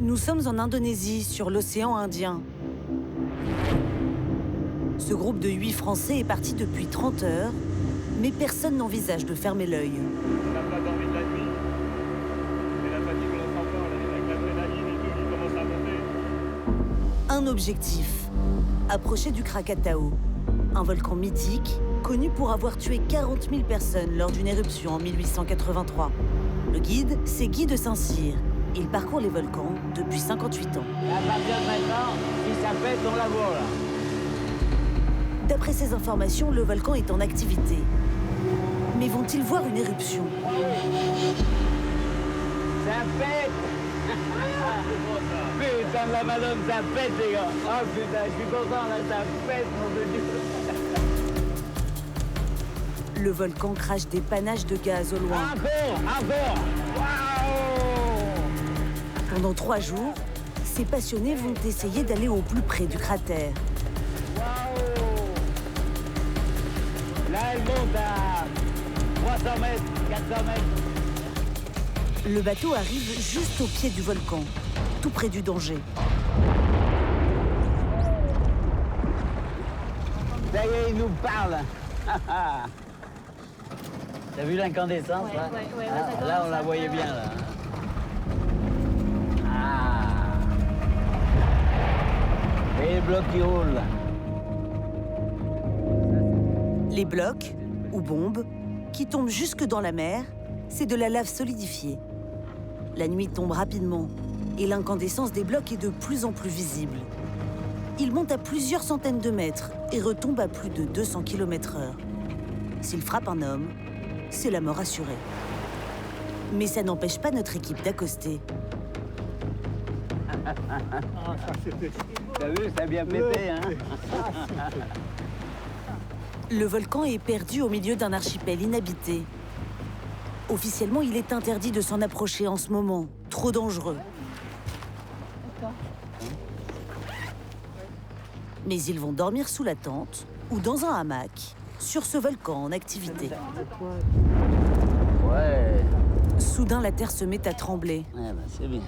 Nous sommes en Indonésie, sur l'océan Indien. Ce groupe de 8 Français est parti depuis 30 heures, mais personne n'envisage de fermer l'œil. On n'a pas dormi de la nuit. Et la fatigue, on en sent peur, avec l'adrénaline et tout, qui commence à monter. Un objectif, approcher du Krakatau, un volcan mythique connu pour avoir tué 40 000 personnes lors d'une éruption en 1883. Le guide, c'est Guy de Saint-Cyr. Il parcourt les volcans depuis 58 ans. À partir de maintenant, si ça pète, on la voit là. D'après ces informations, le volcan est en activité. Mais vont-ils voir une éruption? Ça pète. Putain de la madame, ça pète les gars. Oh putain, je suis content là, ça pète mon Dieu. Le volcan crache des panaches de gaz au loin. Encore. Waouh. Pendant 3 jours, ces passionnés vont essayer d'aller au plus près du cratère. Waouh. Là, elle monte à 300 mètres, 400 mètres. Le bateau arrive juste au pied du volcan, tout près du danger. Ça y est, il nous parle. T'as vu l'incandescence là? Ah, là, on la voyait bien là. Ah. Et les blocs qui roulent là. Les blocs, ou bombes, qui tombent jusque dans la mer, c'est de la lave solidifiée. La nuit tombe rapidement et l'incandescence des blocs est de plus en plus visible. Il monte à plusieurs centaines de mètres et retombe à plus de 200 km/h. S'il frappe un homme, c'est la mort assurée. Mais ça n'empêche pas notre équipe d'accoster. T'as vu, ça a bien pété, hein? Le volcan est perdu au milieu d'un archipel inhabité. Officiellement, il est interdit de s'en approcher en ce moment. Trop dangereux. Mais ils vont dormir sous la tente ou dans un hamac sur ce volcan en activité. Ouais. Soudain, la terre se met à trembler. Ouais, bah, c'est bien.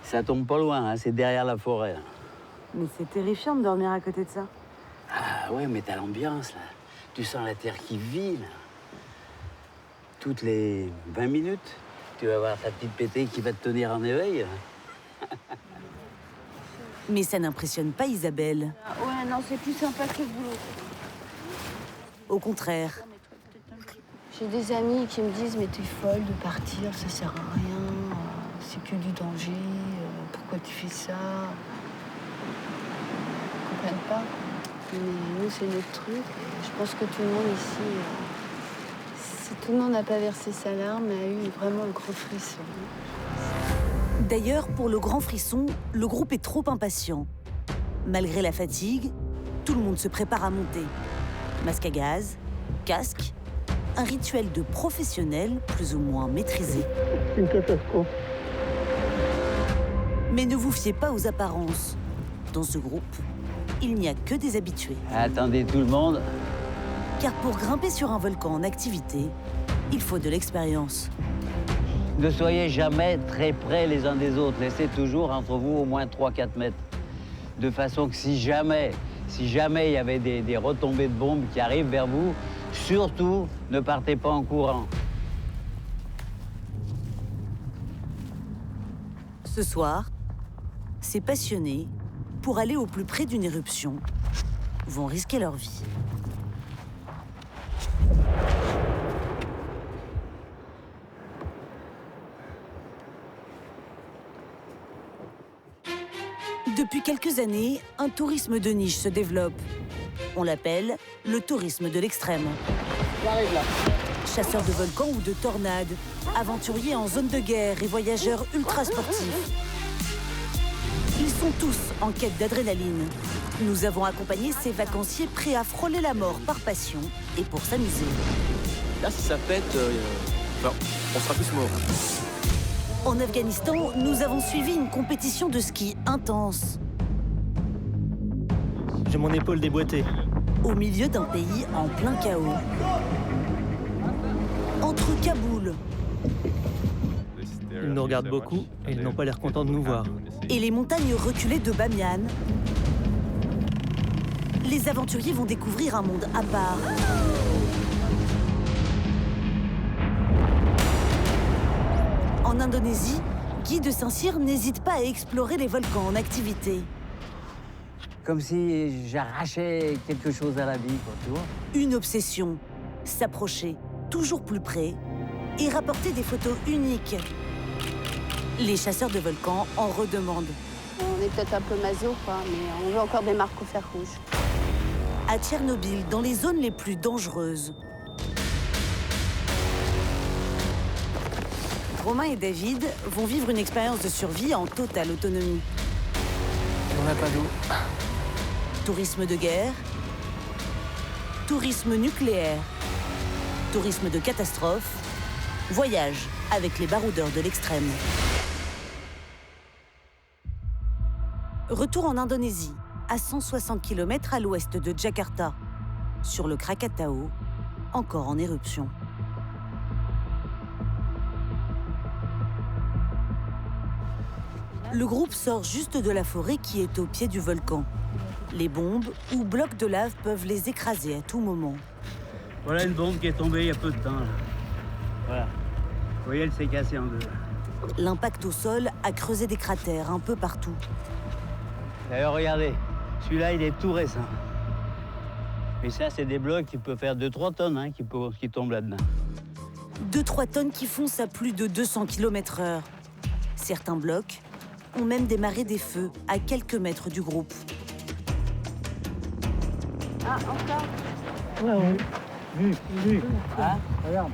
Ça tombe pas loin, hein, c'est derrière la forêt. Là. Mais c'est terrifiant de dormir à côté de ça. Ah ouais, mais t'as l'ambiance là. Tu sens la terre qui vit là. Toutes les 20 minutes, tu vas voir ta petite pétée qui va te tenir en éveil. Mais ça n'impressionne pas Isabelle. Ouais, non, c'est plus sympa que le boulot. Au contraire, J'ai des amis qui me disent « Mais t'es folle de partir, ça sert à rien, c'est que du danger, pourquoi tu fais ça ?» Ils comprennent pas. Mais nous, c'est notre truc. Je pense que tout le monde ici, si tout le monde n'a pas versé sa larme, a eu vraiment un gros frisson. d'ailleurs, pour le grand frisson, le groupe est trop impatient. Malgré la fatigue, tout le monde se prépare à monter. Masque à gaz, casque, un rituel de professionnels plus ou moins maîtrisé. Une catastrophe. Mais ne vous fiez pas aux apparences. Dans ce groupe, il n'y a que des habitués. Attendez tout le monde. Car pour grimper sur un volcan en activité, il faut de l'expérience. Ne soyez jamais très près les uns des autres. Laissez toujours entre vous au moins 3-4 mètres. De façon que si jamais il y avait des retombées de bombes qui arrivent vers vous, surtout ne partez pas en courant. Ce soir, ces passionnés, pour aller au plus près d'une éruption, vont risquer leur vie. Depuis quelques années, un tourisme de niche se développe. On l'appelle le tourisme de l'extrême. J'arrive là. Chasseurs de volcans ou de tornades, aventuriers en zone de guerre et voyageurs ultra sportifs. Ils sont tous en quête d'adrénaline. Nous avons accompagné ces vacanciers prêts à frôler la mort par passion et pour s'amuser. Là, si ça pète, on sera tous morts. En Afghanistan, nous avons suivi une compétition de ski intense. J'ai mon épaule déboîtée. Au milieu d'un pays en plein chaos. Entre Kaboul, Ils nous regardent beaucoup et ils n'ont pas l'air contents de nous voir. Et les montagnes reculées de Bamiyan, les aventuriers vont découvrir un monde à part. En Indonésie, Guy de Saint-Cyr n'hésite pas à explorer les volcans en activité. Comme si j'arrachais quelque chose à la vie, quoi, tu vois. Une obsession, s'approcher toujours plus près et rapporter des photos uniques. Les chasseurs de volcans en redemandent. On est peut-être un peu maso, quoi, mais on veut encore des marques au fer rouge. À Tchernobyl, dans les zones les plus dangereuses. Romain et David vont vivre une expérience de survie en totale autonomie. On n'a pas d'eau. Tourisme de guerre, tourisme nucléaire, tourisme de catastrophe, voyage avec les baroudeurs de l'extrême. Retour en Indonésie, à 160 km à l'ouest de Jakarta, sur le Krakatau, encore en éruption. Le groupe sort juste de la forêt qui est au pied du volcan. Les bombes ou blocs de lave peuvent les écraser à tout moment. Voilà une bombe qui est tombée il y a peu de temps. Là. Voilà. Vous voyez, elle s'est cassée en deux. L'impact au sol a creusé des cratères un peu partout. D'ailleurs, regardez, celui-là, il est tout récent. Mais ça, c'est des blocs qui peuvent faire 2-3 tonnes hein, qui tombent là-dedans. 2-3 tonnes qui foncent à plus de 200 km/h. Certains blocs ont même démarré des feux à quelques mètres du groupe. Ah, encore? Hein? Regarde.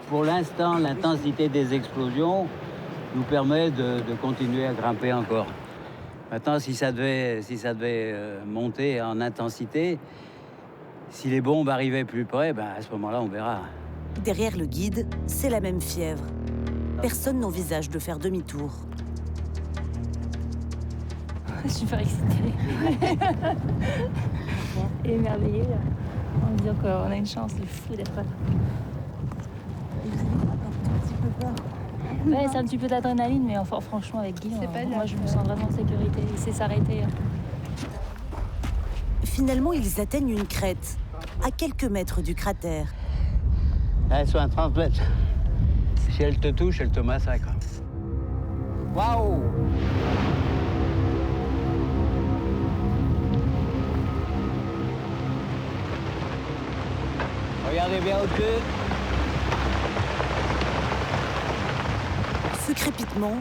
Pour l'instant, l'intensité des explosions nous permet de continuer à grimper encore. Maintenant, si ça devait monter en intensité, si les bombes arrivaient plus près, ben à ce moment-là, on verra. Derrière le guide, c'est la même fièvre. Personne n'envisage de faire demi-tour. Je suis super excitée. Et émerveillée en me disant qu'on a une chance de fou d'être là. Ouais, c'est un petit peu d'adrénaline, mais enfin, franchement, avec Guy, moi, je me sens vraiment en sécurité. Il sait s'arrêter. Finalement, ils atteignent une crête, à quelques mètres du cratère. Elles sont à 30 mètres. Si elle te touche, elle te massacre. Waouh! Regardez bien au-dessus. Ce crépitement,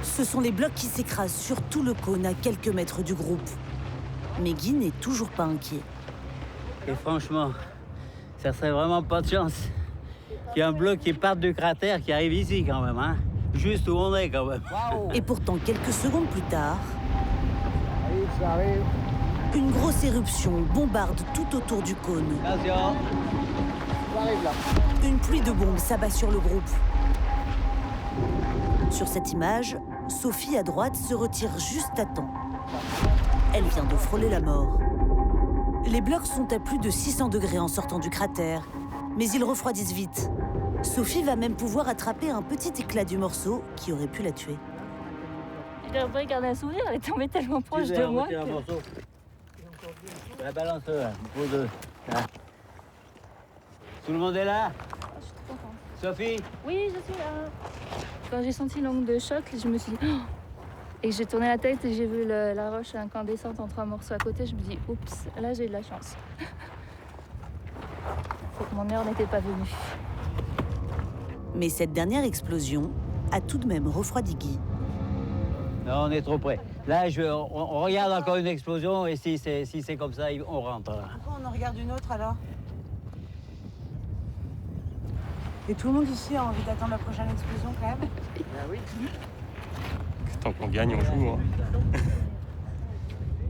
ce sont les blocs qui s'écrasent sur tout le cône à quelques mètres du groupe. Mais Guy n'est toujours pas inquiet. Et franchement, ça serait vraiment pas de chance qu'il y ait un bloc qui parte du cratère qui arrive ici quand même, hein? Juste où on est quand même. Et pourtant, quelques secondes plus tard, une grosse éruption bombarde tout autour du cône. Attention! Une pluie de bombes s'abat sur le groupe. Sur cette image, Sophie à droite se retire juste à temps. Elle vient de frôler la mort. Les blocs sont à plus de 600 degrés en sortant du cratère, mais ils refroidissent vite. Sophie va même pouvoir attraper un petit éclat du morceau qui aurait pu la tuer. J'ai un peu gardé un souvenir, elle est tombée tellement proche de moi. La balance là, pour deux. Là. Tout le monde est là? Je suis trop contente. Sophie? Oui, je suis là. Quand j'ai senti l'onde de choc, je me suis dit... Oh, et j'ai tourné la tête et j'ai vu la roche incandescente en 3 morceaux à côté. Je me dis, oups, là j'ai eu de la chance. C'est que mon heure n'était pas venue. Mais cette dernière explosion a tout de même refroidi Guy. Non, on est trop près. Là, on regarde encore une explosion et si c'est comme ça, on rentre. Là. Pourquoi on en regarde une autre alors? Et tout le monde ici a envie d'attendre la prochaine explosion quand même? oui. Tant qu'on gagne, on joue. Hein.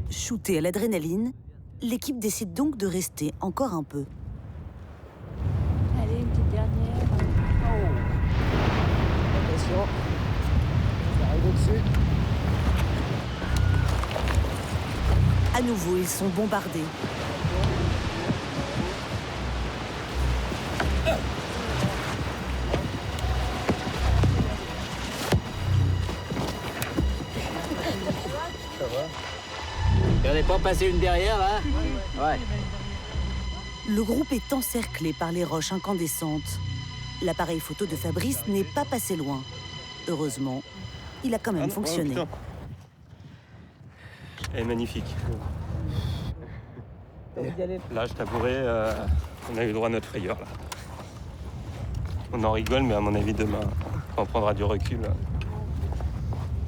Shootée à l'adrénaline, l'équipe décide donc de rester encore un peu. Allez, une petite dernière. Attention, ça arrive au-dessus. À nouveau, ils sont bombardés. pas passer une derrière, là? Ouais. Le groupe est encerclé par les roches incandescentes. L'appareil photo de Fabrice n'est pas passé loin. Heureusement, il a quand même fonctionné. putain. Elle est magnifique. Là, je t'avouerai, on a eu droit à notre frayeur. Là. On en rigole, mais à mon avis, demain, quand on prendra du recul,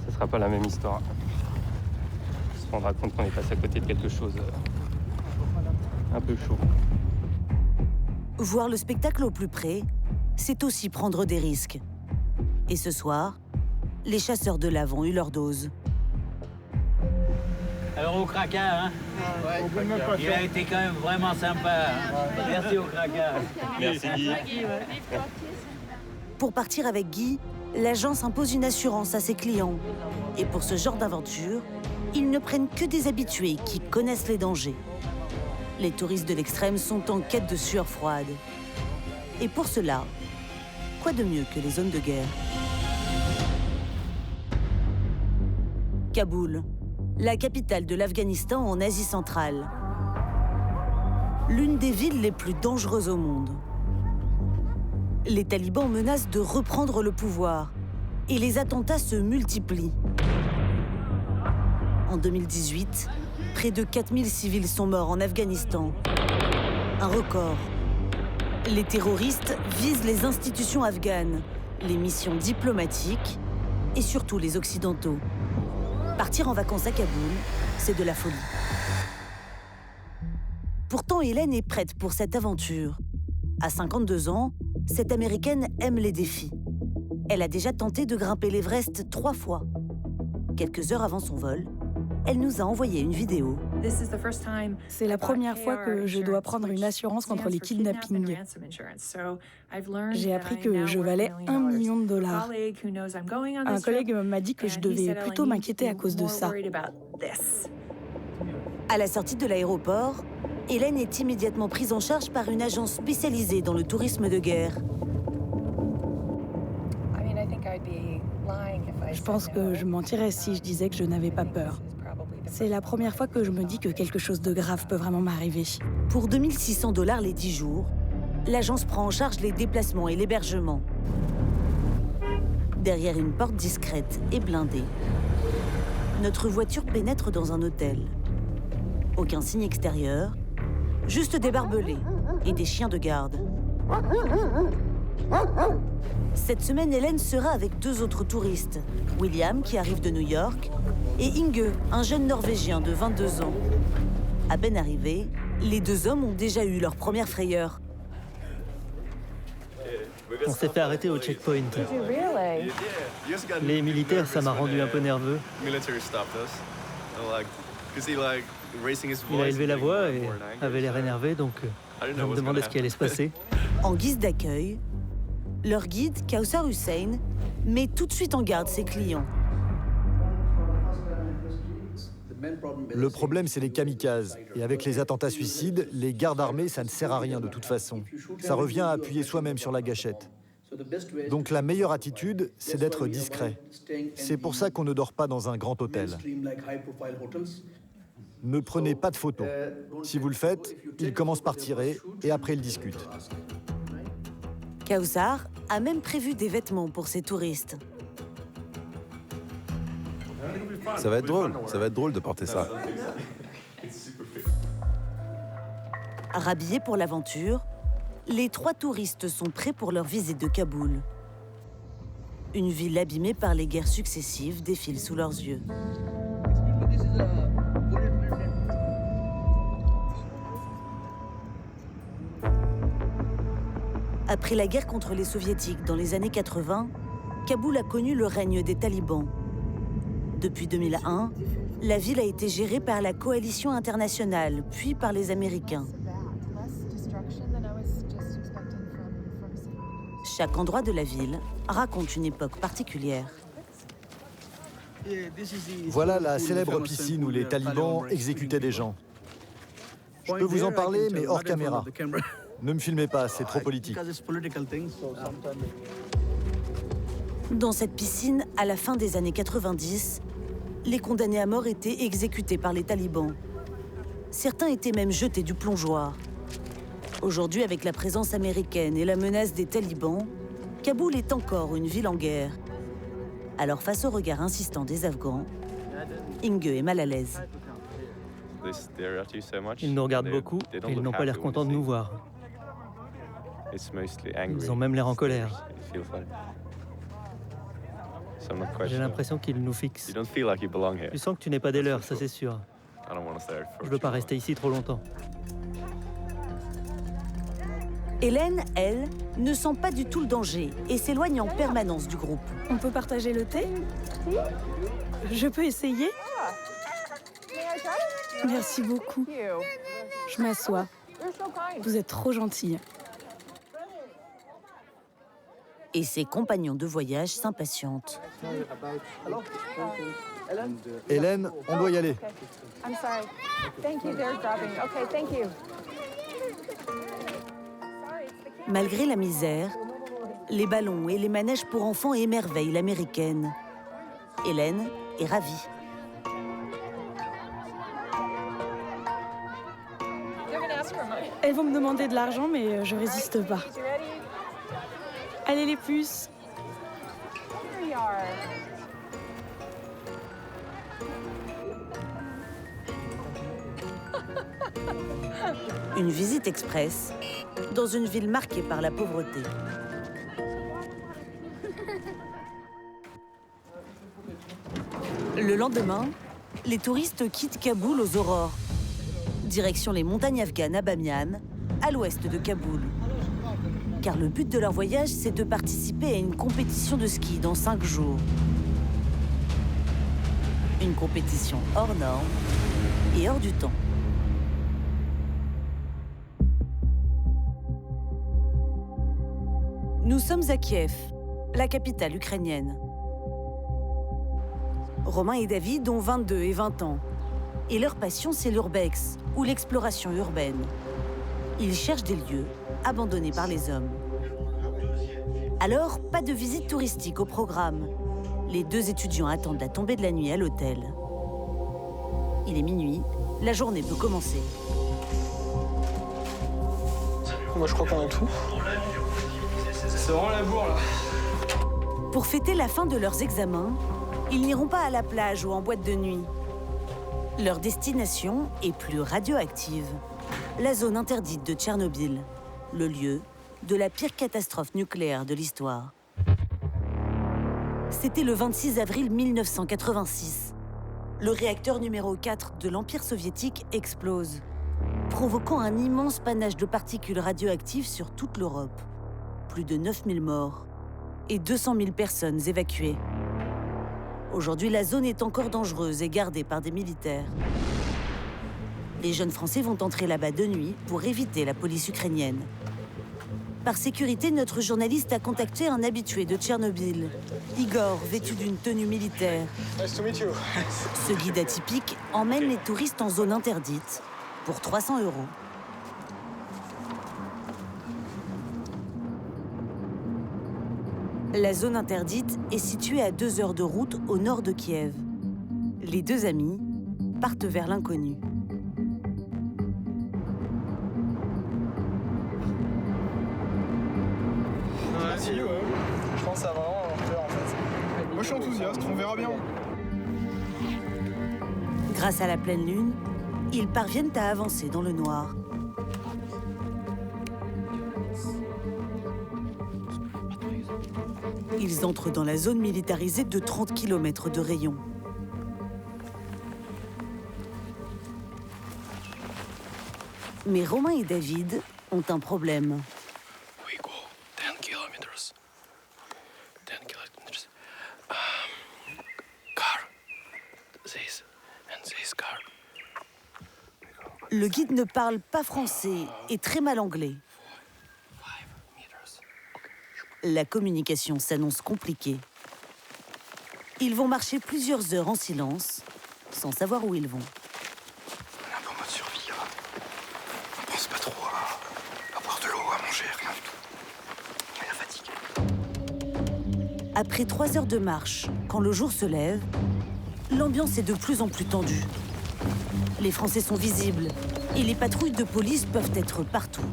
ce sera pas la même histoire. On se rendra compte qu'on est passé à côté de quelque chose un peu chaud. Voir le spectacle au plus près, c'est aussi prendre des risques. Et ce soir, les chasseurs de lave ont eu leur dose. Alors au Kraka, hein? Il a été quand même vraiment sympa. Hein? Merci au Kraka. Merci Guy. Pour partir avec Guy, l'agence impose une assurance à ses clients. Et pour ce genre d'aventure, ils ne prennent que des habitués qui connaissent les dangers. Les touristes de l'extrême sont en quête de sueur froide. Et pour cela, quoi de mieux que les zones de guerre? Kaboul, la capitale de l'Afghanistan en Asie centrale. L'une des villes les plus dangereuses au monde. Les talibans menacent de reprendre le pouvoir et les attentats se multiplient. En 2018, près de 4000 civils sont morts en Afghanistan. Un record. Les terroristes visent les institutions afghanes, les missions diplomatiques et surtout les Occidentaux. Partir en vacances à Kaboul, c'est de la folie. Pourtant, Hélène est prête pour cette aventure. À 52 ans, cette Américaine aime les défis. Elle a déjà tenté de grimper l'Everest 3 fois. Quelques heures avant son vol, elle nous a envoyé une vidéo. C'est la première fois que je dois prendre une assurance contre les kidnappings. J'ai appris que je valais $1 million. Un collègue m'a dit que je devais plutôt m'inquiéter à cause de ça. À la sortie de l'aéroport, Hélène est immédiatement prise en charge par une agence spécialisée dans le tourisme de guerre. Je pense que je mentirais si je disais que je n'avais pas peur. C'est la première fois que je me dis que quelque chose de grave peut vraiment m'arriver. Pour $2 600 les 10 jours, l'agence prend en charge les déplacements et l'hébergement. Derrière une porte discrète et blindée, notre voiture pénètre dans un hôtel. Aucun signe extérieur, juste des barbelés et des chiens de garde. Cette semaine, Hélène sera avec 2 autres touristes. William, qui arrive de New York, et Inge, un jeune Norvégien de 22 ans. À peine arrivés, les 2 hommes ont déjà eu leur première frayeur. On s'est fait arrêter au checkpoint. Les militaires, ça m'a rendu un peu nerveux. Il a élevé la voix et avait l'air énervé, donc je me demandais ce qui allait se passer. En guise d'accueil, leur guide, Kauthar Hussein, met tout de suite en garde ses clients. Le problème, c'est les kamikazes. Et avec les attentats suicides, les gardes armés, ça ne sert à rien de toute façon. Ça revient à appuyer soi-même sur la gâchette. Donc la meilleure attitude, c'est d'être discret. C'est pour ça qu'on ne dort pas dans un grand hôtel. Ne prenez pas de photos. Si vous le faites, ils commencent par tirer et après ils discutent. Kauthar a même prévu des vêtements pour ses touristes. Ça va être drôle de porter ça. Rhabillés pour l'aventure, les 3 touristes sont prêts pour leur visite de Kaboul. Une ville abîmée par les guerres successives défile sous leurs yeux. Après la guerre contre les Soviétiques dans les années 80, Kaboul a connu le règne des talibans. Depuis 2001, la ville a été gérée par la coalition internationale, puis par les Américains. Chaque endroit de la ville raconte une époque particulière. Voilà la célèbre piscine où les talibans exécutaient des gens. Je peux vous en parler, mais hors caméra. Ne me filmez pas, c'est trop politique. Dans cette piscine, à la fin des années 90, les condamnés à mort étaient exécutés par les talibans. Certains étaient même jetés du plongeoir. Aujourd'hui, avec la présence américaine et la menace des talibans, Kaboul est encore une ville en guerre. Alors face au regard insistant des Afghans, Inge est mal à l'aise. Ils nous regardent beaucoup et ils n'ont pas l'air contents de nous voir. Ils ont même l'air en colère. J'ai l'impression qu'ils nous fixent. Tu sens que tu n'es pas des leurs, ça c'est sûr. Je ne veux pas rester ici trop longtemps. Hélène, elle, ne sent pas du tout le danger et s'éloigne en permanence du groupe. On peut partager le thé? Je peux essayer? Merci beaucoup. Je m'assois. Vous êtes trop gentille. Et ses compagnons de voyage s'impatientent. Hélène, on doit y aller. Malgré la misère, les ballons et les manèges pour enfants émerveillent l'américaine. Hélène est ravie. Elles vont me demander de l'argent, mais je résiste pas. Allez les puces. Une visite express dans une ville marquée par la pauvreté. Le lendemain, les touristes quittent Kaboul aux aurores. Direction les montagnes afghanes à Bamiyan, à l'ouest de Kaboul. Car le but de leur voyage, c'est de participer à une compétition de ski dans 5 jours. Une compétition hors norme et hors du temps. Nous sommes à Kiev, la capitale ukrainienne. Romain et David ont 22 et 20 ans. Et leur passion, c'est l'urbex, ou l'exploration urbaine. Ils cherchent des lieux abandonnés par les hommes. Alors, pas de visite touristique au programme. Les 2 étudiants attendent la tombée de la nuit à l'hôtel. Il est minuit, la journée peut commencer. Moi, je crois qu'on a tout. C'est vraiment la bourre, là. Pour fêter la fin de leurs examens, ils n'iront pas à la plage ou en boîte de nuit. Leur destination est plus radioactive. La zone interdite de Tchernobyl, le lieu de la pire catastrophe nucléaire de l'histoire. C'était le 26 avril 1986. Le réacteur numéro 4 de l'Empire soviétique explose, provoquant un immense panache de particules radioactives sur toute l'Europe. Plus de 9000 morts et 200 000 personnes évacuées. Aujourd'hui, la zone est encore dangereuse et gardée par des militaires. Les jeunes Français vont entrer là-bas de nuit pour éviter la police ukrainienne. Par sécurité, notre journaliste a contacté un habitué de Tchernobyl, Igor, vêtu d'une tenue militaire. Nice to meet you. Ce guide atypique emmène les touristes en zone interdite pour 300 €. La zone interdite est située à 2 heures de route au nord de Kiev. Les 2 amis partent vers l'inconnu. Merci, ouais. Je pense que ça va vraiment faire, en fait. Moi, je suis enthousiaste, on verra bien. Grâce à la pleine lune, ils parviennent à avancer dans le noir. Ils entrent dans la zone militarisée de 30 km de rayon. Mais Romain et David ont un problème. Le guide ne parle pas français et très mal anglais. La communication s'annonce compliquée. Ils vont marcher plusieurs heures en silence, sans savoir où ils vont. On est un peu en mode survie, là. On pense pas trop à boire de l'eau, à manger, rien du tout. On est fatigué. Après 3 heures de marche, quand le jour se lève, l'ambiance est de plus en plus tendue. Les Français sont visibles et les patrouilles de police peuvent être partout.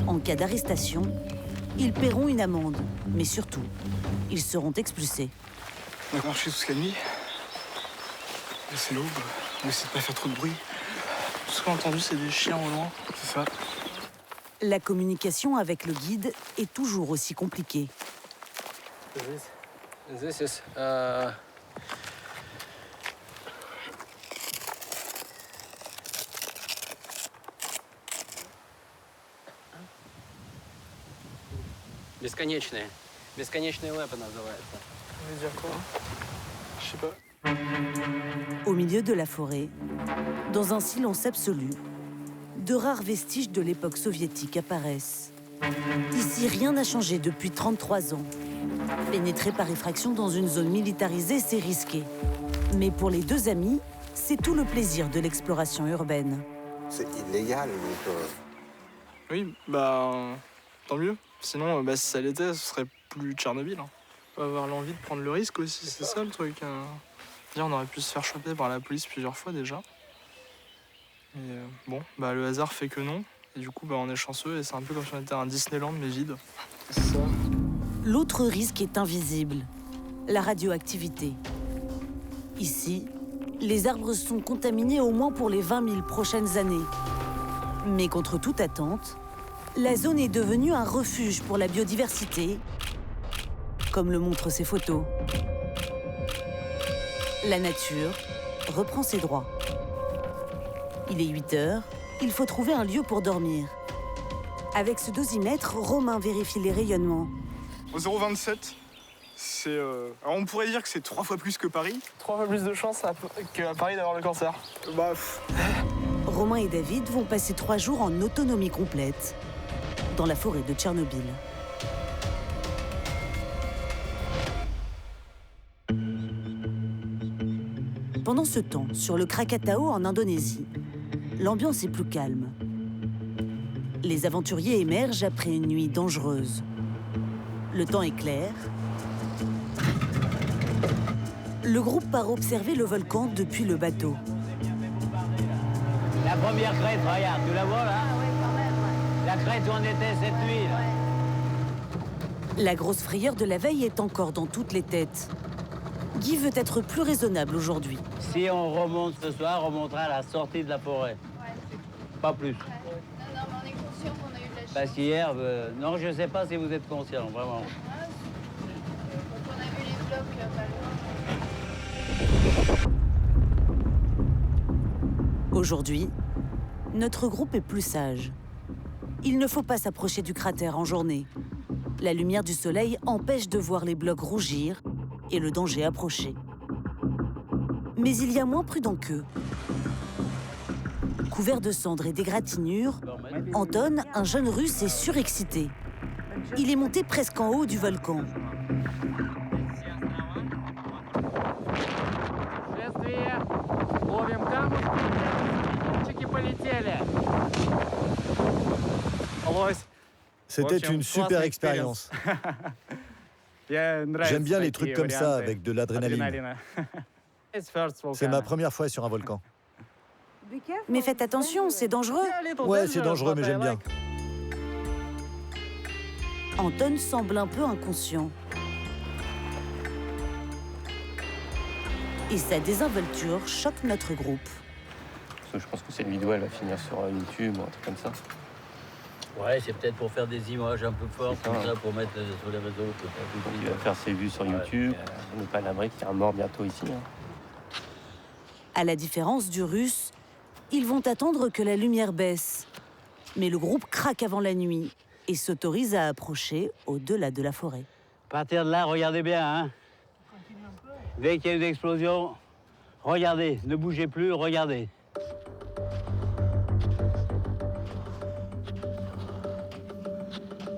En cas d'arrestation, ils paieront une amende, mais surtout, ils seront expulsés. On a marché toute la nuit. C'est l'aube. On essaie de pas faire trop de bruit. Tout ce qu'on a entendu, c'est des chiens au loin. C'est ça. La communication avec le guide est toujours aussi compliquée. This is Бесконечные. Бесконечные лэпы называется. Ça veut dire quoi? Je sais pas. Au milieu de la forêt, dans un silence absolu, de rares vestiges de l'époque soviétique apparaissent. Ici, rien n'a changé depuis 33 ans. Pénétrer par effraction dans une zone militarisée, c'est risqué. Mais pour les deux amis, c'est tout le plaisir de l'exploration urbaine. C'est illégal, donc... Oui, tant mieux. Sinon, si ça l'était, ce serait plus Tchernobyl. Hein. On va avoir l'envie de prendre le risque aussi, c'est ça le truc. On aurait pu se faire choper par la police plusieurs fois déjà. Et le hasard fait que non. Et du coup, on est chanceux et c'est un peu comme si on était à un Disneyland mais vide. C'est ça. L'autre risque est invisible, la radioactivité. Ici, les arbres sont contaminés au moins pour les 20 000 prochaines années. Mais contre toute attente, la zone est devenue un refuge pour la biodiversité, comme le montrent ces photos. La nature reprend ses droits. Il est 8 heures, il faut trouver un lieu pour dormir. Avec ce dosimètre, Romain vérifie les rayonnements. Au 0,27, c'est... Alors on pourrait dire que c'est 3 fois plus que Paris. 3 fois plus de chances qu'à Paris d'avoir le cancer. Romain et David vont passer 3 jours en autonomie complète, dans la forêt de Tchernobyl. Pendant ce temps, sur le Krakatau en Indonésie, l'ambiance est plus calme. Les aventuriers émergent après une nuit dangereuse. Le temps est clair. Le groupe part observer le volcan depuis le bateau. La première crête, regarde, tu la vois là? Ah oui, quand même, ouais. La crête où on était cette nuit, là. La grosse frayeur de la veille est encore dans toutes les têtes. Guy veut être plus raisonnable aujourd'hui. Si on remonte ce soir, on montera à la sortie de la forêt. Ouais. Pas plus. Non, mais on est conscient qu'on a eu de la chance. Parce qu'hier, non, je sais pas si vous êtes conscient, vraiment. Quand on a vu les blocs pas loin. Aujourd'hui, notre groupe est plus sage. Il ne faut pas s'approcher du cratère en journée. La lumière du soleil empêche de voir les blocs rougir et le danger approcher. Mais il y a moins prudent qu'eux. Couvert de cendres et d'égratignures, Anton, un jeune Russe, est surexcité. Il est monté presque en haut du volcan. C'était une super expérience. J'aime bien les trucs comme ça, avec de l'adrénaline. C'est ma première fois sur un volcan. Mais faites attention, c'est dangereux. Ouais, c'est dangereux, mais j'aime bien. Anton semble un peu inconscient. Et sa désinvolture choque notre groupe. Je pense que cette vidéo, elle va finir sur YouTube ou un truc comme ça. Ouais, c'est peut-être pour faire des images un peu fortes, comme ça, pour mettre sur les réseaux. Il va faire ses vues sur YouTube. On n'est pas à l'abri qu'il y ait un mort bientôt ici. À la différence du Russe, ils vont attendre que la lumière baisse. Mais le groupe craque avant la nuit et s'autorise à approcher au-delà de la forêt. À partir de là, regardez bien, hein. Dès qu'il y a une explosion, regardez, ne bougez plus, regardez.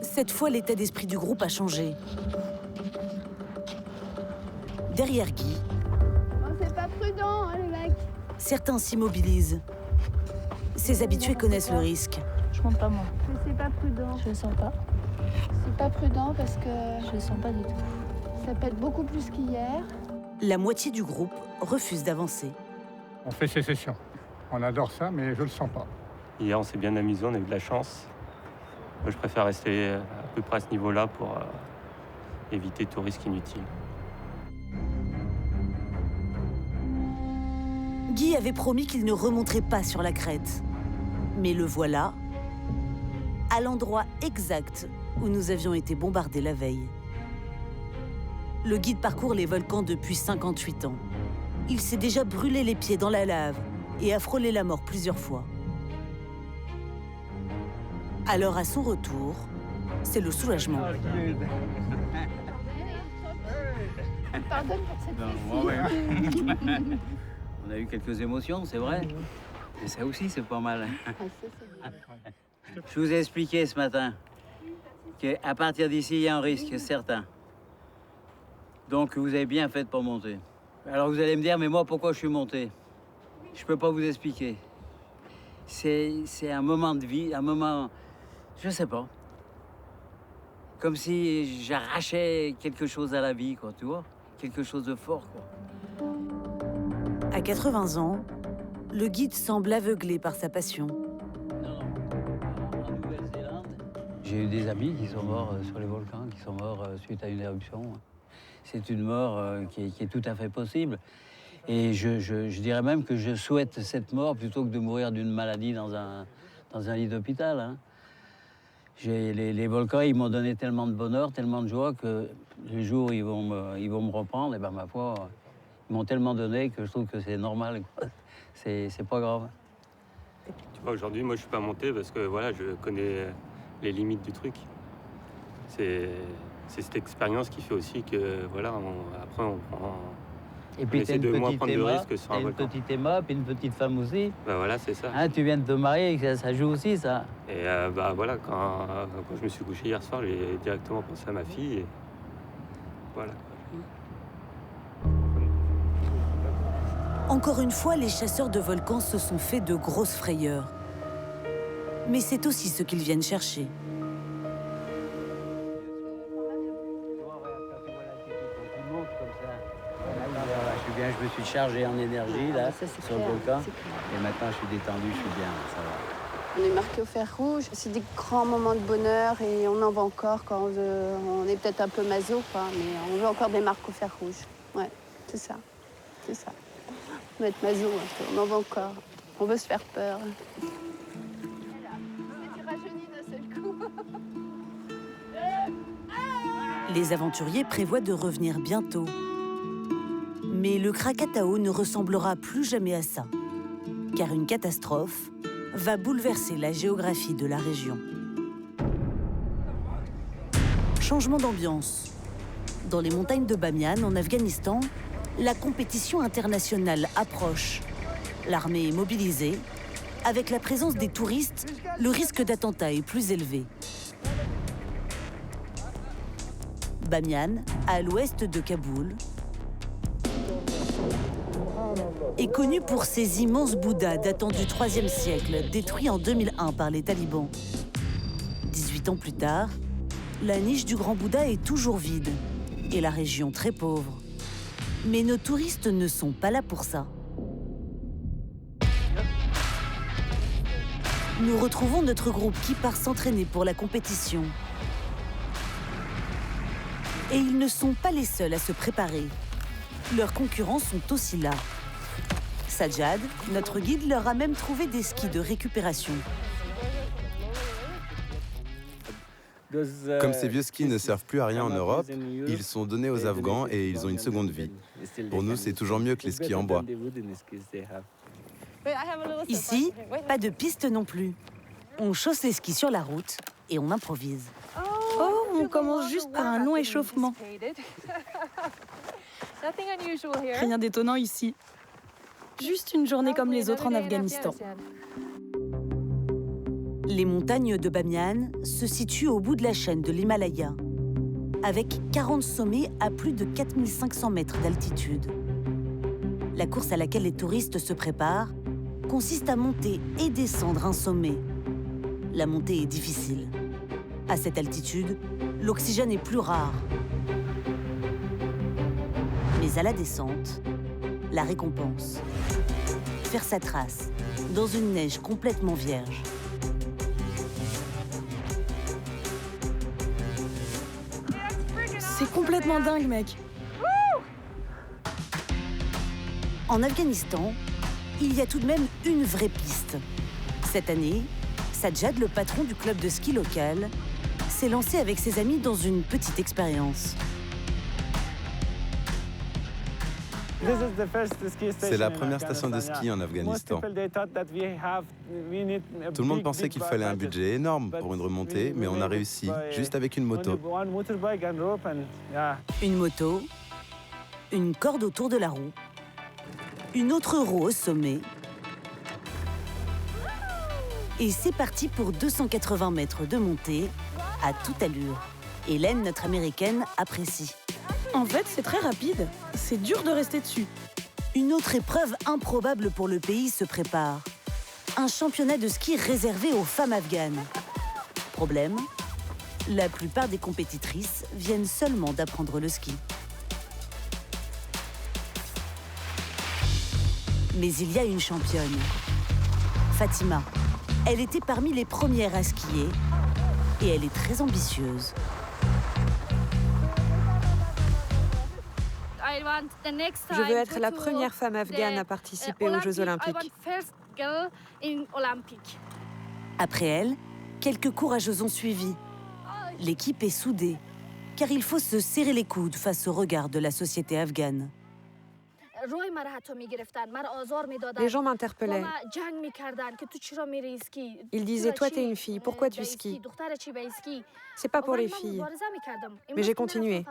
Cette fois, l'état d'esprit du groupe a changé. Derrière Guy, C'est pas prudent, hein, les mecs. certains s'immobilisent. Ces habitués connaissent le risque. Je monte pas moi. Mais c'est pas prudent. Je le sens pas. C'est pas prudent parce que... Je le sens pas du tout. Ça pète beaucoup plus qu'hier. La moitié du groupe refuse d'avancer. On fait sécession. On adore ça, mais je le sens pas. Hier, on s'est bien amusé, on a eu de la chance. Moi, je préfère rester à peu près à ce niveau-là pour éviter tout risque inutile. Guy avait promis qu'il ne remonterait pas sur la crête. Mais le voilà, à l'endroit exact où nous avions été bombardés la veille. Le guide parcourt les volcans depuis 58 ans. Il s'est déjà brûlé les pieds dans la lave et a frôlé la mort plusieurs fois. Alors, à son retour, c'est le soulagement. Pardonne pour cette question. On a eu quelques émotions, c'est vrai. Et ça aussi, c'est pas mal. Je vous ai expliqué ce matin qu'à partir d'ici, il y a un risque certain. Donc, vous avez bien fait de pas monter. Alors, vous allez me dire, mais moi, pourquoi je suis monté? Je peux pas vous expliquer. C'est un moment de vie, un moment... Je sais pas. Comme si j'arrachais quelque chose à la vie, quoi, tu vois? Quelque chose de fort, quoi. À 80 ans, le guide semble aveuglé par sa passion. En Nouvelle-Zélande, j'ai eu des amis qui sont morts sur les volcans, qui sont morts suite à une éruption. C'est une mort qui est tout à fait possible. Et je dirais même que je souhaite cette mort plutôt que de mourir d'une maladie dans un lit d'hôpital. Hein. Les volcans, ils m'ont donné tellement de bonheur, tellement de joie que les jours où ils vont me reprendre, et ben ma foi, ils m'ont tellement donné que je trouve que c'est normal. C'est pas grave. Tu vois, aujourd'hui, moi, je suis pas monté parce que voilà, je connais les limites du truc. C'est cette expérience qui fait aussi que voilà, après on prend. Et puis essaie de moins prendre de risques sur un volcan. Une petite Emma, puis une petite femme aussi. Bah voilà, c'est ça. Hein, tu viens de te marier, ça joue aussi, ça. Et bah voilà, quand je me suis couché hier soir, j'ai directement pensé à ma fille. Et voilà. Encore une fois, les chasseurs de volcans se sont fait de grosses frayeurs. Mais c'est aussi ce qu'ils viennent chercher. Je me suis chargé en énergie là, sur le volcan. Et maintenant, je suis détendu, je suis bien, ça va. On est marqué au fer rouge. C'est des grands moments de bonheur et on en veut encore quand on est peut-être un peu maso, quoi, mais on veut encore des marques au fer rouge. Ouais, c'est ça. C'est ça. On veut être maso, on en veut encore. On veut se faire peur. Les aventuriers prévoient de revenir bientôt. Mais le Krakatau ne ressemblera plus jamais à ça, car une catastrophe va bouleverser la géographie de la région. Changement d'ambiance. Dans les montagnes de Bamiyan, en Afghanistan, la compétition internationale approche. L'armée est mobilisée. Avec la présence des touristes, le risque d'attentat est plus élevé. Bamiyan, à l'ouest de Kaboul, est connu pour ses immenses Bouddhas datant du IIIe siècle, détruits en 2001 par les talibans. 18 ans plus tard, la niche du Grand Bouddha est toujours vide et la région très pauvre. Mais nos touristes ne sont pas là pour ça. Nous retrouvons notre groupe qui part s'entraîner pour la compétition. Et ils ne sont pas les seuls à se préparer. Leurs concurrents sont aussi là. Sajjad, notre guide, leur a même trouvé des skis de récupération. Comme ces vieux skis ne servent plus à rien en Europe, ils sont donnés aux Afghans et ils ont une seconde vie. Pour nous, c'est toujours mieux que les skis en bois. Ici, pas de piste non plus. On chausse les skis sur la route et on improvise. Oh, on commence juste par un long échauffement. Rien d'étonnant ici. Juste une journée comme les autres en Afghanistan. Les montagnes de Bamiyan se situent au bout de la chaîne de l'Himalaya, avec 40 sommets à plus de 4500 mètres d'altitude. La course à laquelle les touristes se préparent consiste à monter et descendre un sommet. La montée est difficile. À cette altitude, l'oxygène est plus rare. Mais à la descente, la récompense. Faire sa trace dans une neige complètement vierge. C'est complètement dingue, mec. En Afghanistan, il y a tout de même une vraie piste. Cette année, Sajjad, le patron du club de ski local, s'est lancé avec ses amis dans une petite expérience. C'est la première station de ski en Afghanistan. Tout le monde pensait qu'il fallait un budget énorme pour une remontée, mais on a réussi, juste avec une moto. Une moto, une corde autour de la roue, une autre roue au sommet. Et c'est parti pour 280 mètres de montée à toute allure. Hélène, notre américaine, apprécie. En fait, c'est très rapide. C'est dur de rester dessus. Une autre épreuve improbable pour le pays se prépare. Un championnat de ski réservé aux femmes afghanes. Problème, la plupart des compétitrices viennent seulement d'apprendre le ski. Mais il y a une championne, Fatima. Elle était parmi les premières à skier et elle est très ambitieuse. Je veux être la première femme afghane à participer aux Jeux Olympiques. Après elle, quelques courageuses ont suivi. L'équipe est soudée, car il faut se serrer les coudes face au regard de la société afghane. Les gens m'interpellaient. Ils disaient « Toi, t'es une fille, pourquoi tu skis ?» C'est pas pour les filles. Mais j'ai continué.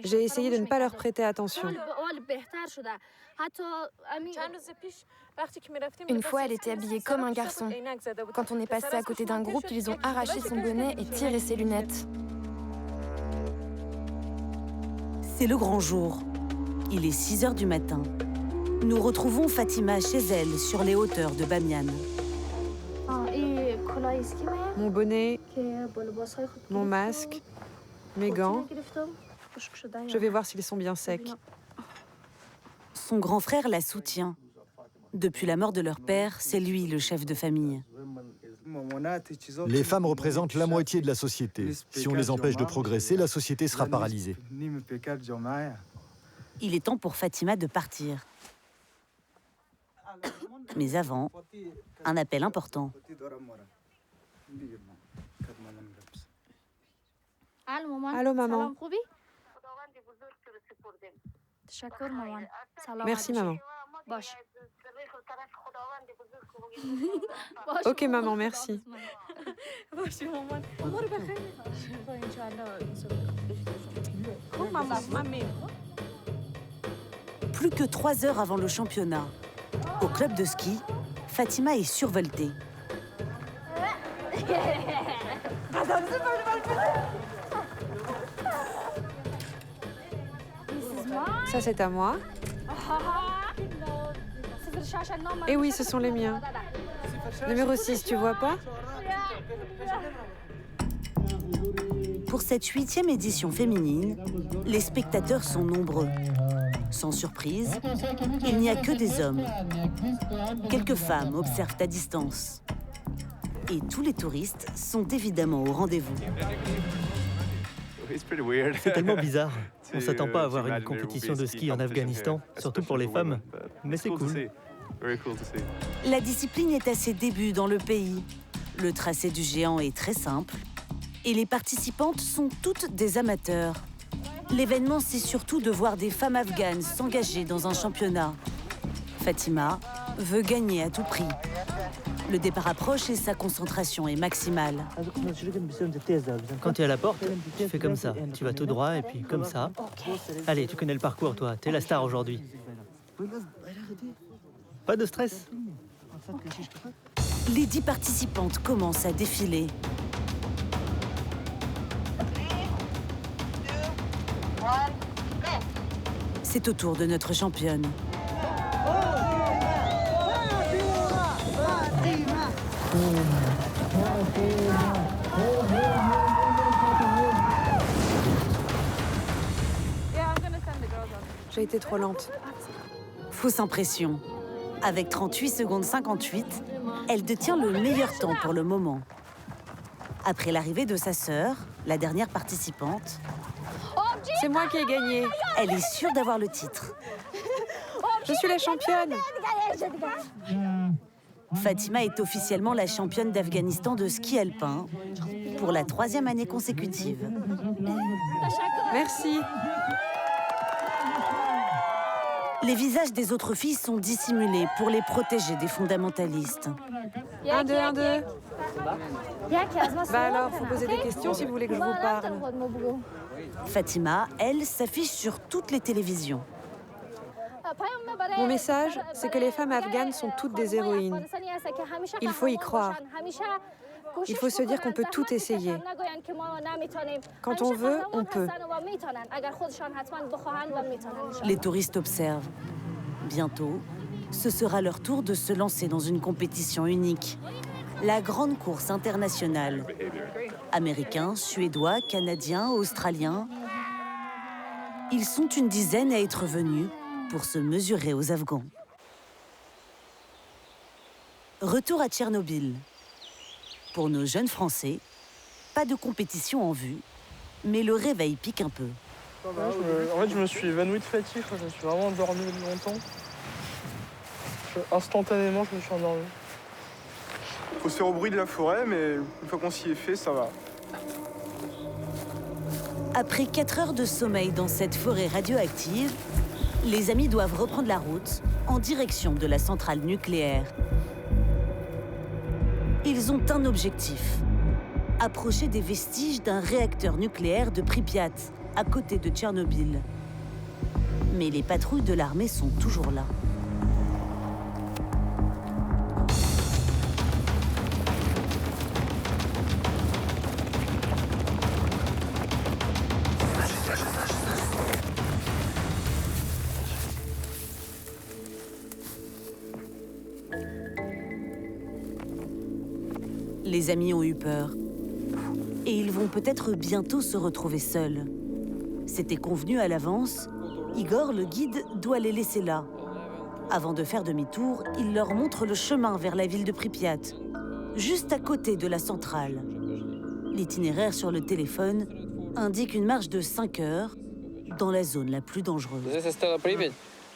J'ai essayé de ne pas leur prêter attention. Une fois, elle était habillée comme un garçon. Quand on est passé à côté d'un groupe, ils ont arraché son bonnet et tiré ses lunettes. C'est le grand jour. Il est 6 heures du matin. Nous retrouvons Fatima chez elle, sur les hauteurs de Bamiyan. Mon bonnet, mon masque, mes gants. Je vais voir s'ils sont bien secs. Son grand frère la soutient. Depuis la mort de leur père, c'est lui le chef de famille. Les femmes représentent la moitié de la société. Si on les empêche de progresser, la société sera paralysée. Il est temps pour Fatima de partir. Mais avant, un appel important. Allô, maman. Merci, maman. Ok, maman, merci. Plus que 3 heures avant le championnat. Au club de ski, Fatima est survoltée. Ça, c'est à moi. Et oui, ce sont les miens. Numéro 6, tu vois pas? Pour cette 8e édition féminine, les spectateurs sont nombreux. Sans surprise, il n'y a que des hommes. Quelques femmes observent à distance. Et tous les touristes sont évidemment au rendez-vous. C'est tellement bizarre. On ne s'attend pas à avoir une compétition de ski en Afghanistan, surtout pour les femmes. Mais c'est cool. La discipline est à ses débuts dans le pays. Le tracé du géant est très simple. Et les participantes sont toutes des amateurs. L'événement, c'est surtout de voir des femmes afghanes s'engager dans un championnat. Fatima veut gagner à tout prix. Le départ approche et sa concentration est maximale. Quand tu es à la porte, tu fais comme ça. Tu vas tout droit et puis comme ça. Allez, tu connais le parcours, toi. T'es la star aujourd'hui. Pas de stress. Les 10 participantes commencent à défiler. C'est au tour de notre championne. était trop lente. Fausse impression. Avec 38 secondes 58, elle détient le meilleur temps pour le moment. Après l'arrivée de sa sœur, la dernière participante, c'est moi qui ai gagné. Elle est sûre d'avoir le titre. Je suis la championne. Fatima est officiellement la championne d'Afghanistan de ski alpin pour la 3e année consécutive. Merci. Les visages des autres filles sont dissimulés pour les protéger des fondamentalistes. 1, 2, 1, 2. Bah alors, faut poser des questions si vous voulez que je vous parle. Fatima, elle, s'affiche sur toutes les télévisions. Mon message, c'est que les femmes afghanes sont toutes des héroïnes. Il faut y croire. Il faut se dire qu'on peut tout essayer. Quand on veut, on peut. Les touristes observent. Bientôt, ce sera leur tour de se lancer dans une compétition unique. La grande course internationale. Américains, Suédois, Canadiens, Australiens. Ils sont une dizaine à être venus pour se mesurer aux Afghans. Retour à Tchernobyl. Pour nos jeunes Français, pas de compétition en vue, mais le réveil pique un peu. En fait, je me suis évanoui de fatigue, je me suis vraiment endormi longtemps. Instantanément, je me suis endormi. Faut se faire au bruit de la forêt, mais une fois qu'on s'y est fait, ça va. Après 4 heures de sommeil dans cette forêt radioactive, les amis doivent reprendre la route en direction de la centrale nucléaire. Ils ont un objectif, approcher des vestiges d'un réacteur nucléaire de Pripyat, à côté de Tchernobyl. Mais les patrouilles de l'armée sont toujours là. Les amis ont eu peur. Et ils vont peut-être bientôt se retrouver seuls. C'était convenu à l'avance, Igor, le guide, doit les laisser là. Avant de faire demi-tour, il leur montre le chemin vers la ville de Pripyat, juste à côté de la centrale. L'itinéraire sur le téléphone indique une marche de 5 heures dans la zone la plus dangereuse. This is still Pripyat,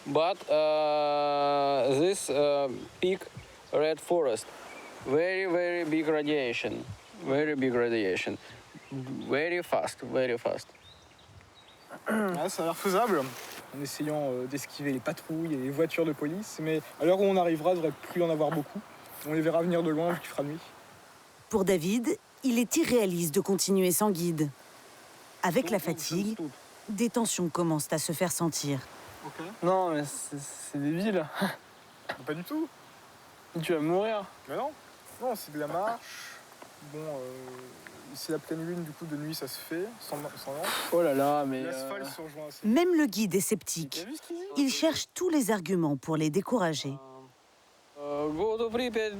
but this big red forest. Very, very big radiation. Very big radiation. Very fast, very fast. Ah, ça a l'air faisable, en essayant d'esquiver les patrouilles et les voitures de police. Mais à l'heure où on arrivera, il ne devrait plus en avoir beaucoup. On les verra venir de loin vu qu'il fera nuit. Pour David, il est irréaliste de continuer sans guide. Avec la fatigue, des tensions commencent à se faire sentir. Okay. Non, mais c'est débile. Pas du tout. Tu vas mourir. Mais non. Non, c'est de la marche. Bon, c'est la pleine lune, du coup, de nuit, ça se fait, sans lampe. Oh là là, mais... L'asphalte se rejoint assez. Même le guide est sceptique. Il cherche tous les arguments pour les décourager. Go to Pripyat,